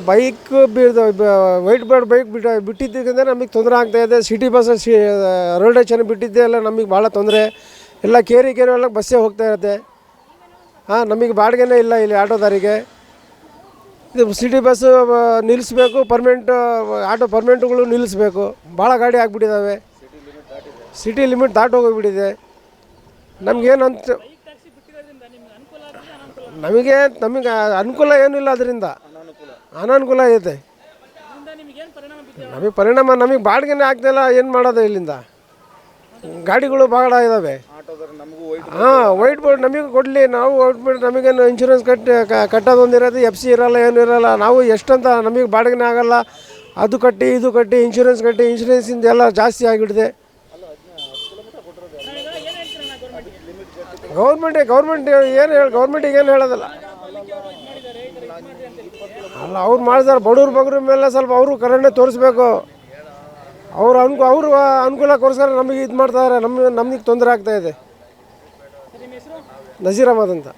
Bike white board bike ಬಿಟ್ಟಿದ್ದರಿಂದ ನಮಗೆ ತೊಂದರೆ ಆಗ್ತಾಯಿದೆ. ಸಿಟಿ ಬಸ್ ರೋಡ್ ಚೆನ್ನಾಗಿ ಬಿಟ್ಟಿದ್ದೆ ಎಲ್ಲ ನಮಗೆ ಭಾಳ ತೊಂದರೆ. ಎಲ್ಲ ಕೇರಿ ಎಲ್ಲ ಬಸ್ಸೇ ಹೋಗ್ತಾ ಇರುತ್ತೆ. ನಮಗೆ ಬಾಡಿಗೆನೇ ಇಲ್ಲ ಇಲ್ಲಿ ಆಟೋದಾರಿಗೆ. ಇದು ಸಿಟಿ ಬಸ್ ನಿಲ್ಲಿಸ್ಬೇಕು, ಆಟೋ ಪರ್ಮನೆಂಟ್ಗಳು ನಿಲ್ಲಿಸ್ಬೇಕು. ಭಾಳ ಗಾಡಿ ಆಗಿಬಿಟ್ಟಿದ್ದಾವೆ. City limit ದಾಟೋಗಿಬಿಟ್ಟಿದೆ. ನಮಗೇನಂತ ನಮಗೆ ಅನುಕೂಲ ಏನಿಲ್ಲ, ಅದರಿಂದ ಅನಾನುಕೂಲ ಐತೆ. ನಮಗೆ ಪರಿಣಾಮ, ನಮಗೆ ಬಾಡಿಗೆನೇ ಆಗ್ತಾಯಿಲ್ಲ. ಏನು ಮಾಡೋದು ಇಲ್ಲಿಂದ? ಗಾಡಿಗಳು ಭಾಳ ಇದ್ದಾವೆ. ವೈಟ್ ಬೋರ್ಡ್ ನಮಗೆ ಕೊಡಲಿ, ನಾವು ವೈಟ್ ಬೋರ್ಡ್ ನಮಗೇನು ಇನ್ಶೂರೆನ್ಸ್ ಕಟ್ಟೋದು ಒಂದಿರೋದು, FC ಇರೋಲ್ಲ, ಏನೂ ಇರೋಲ್ಲ. ನಾವು ಎಷ್ಟಂತ ನಮಗೆ ಬಾಡಿಗೆನೇ ಆಗೋಲ್ಲ. ಅದು ಕಟ್ಟಿ ಇದು ಕಟ್ಟಿ ಇನ್ಶೂರೆನ್ಸಿಂದ ಎಲ್ಲ ಜಾಸ್ತಿ ಆಗಿಬಿಟ್ಟಿದೆ. ಗೌರ್ಮೆಂಟಿಗೆ ಏನು ಹೇಳೋದಲ್ಲ. ಅಲ್ಲ, ಅವ್ರು ಮಾಡಿದಾರೆ. ಬಡವ್ರ ಮೇಲೆ ಸ್ವಲ್ಪ ಅವರು ಕರೆಂಟೇ ತೋರಿಸ್ಬೇಕು. ಅವರು ಅನುಕೂಲಕ್ಕೋಸ್ಕರ ನಮಗೆ ಇದು ಮಾಡ್ತಾರೆ. ನಮಗೆ ತೊಂದರೆ ಆಗ್ತಾಯಿದೆ. ನಜೀರ್ ಅಹಮದ್ ಅಂತ.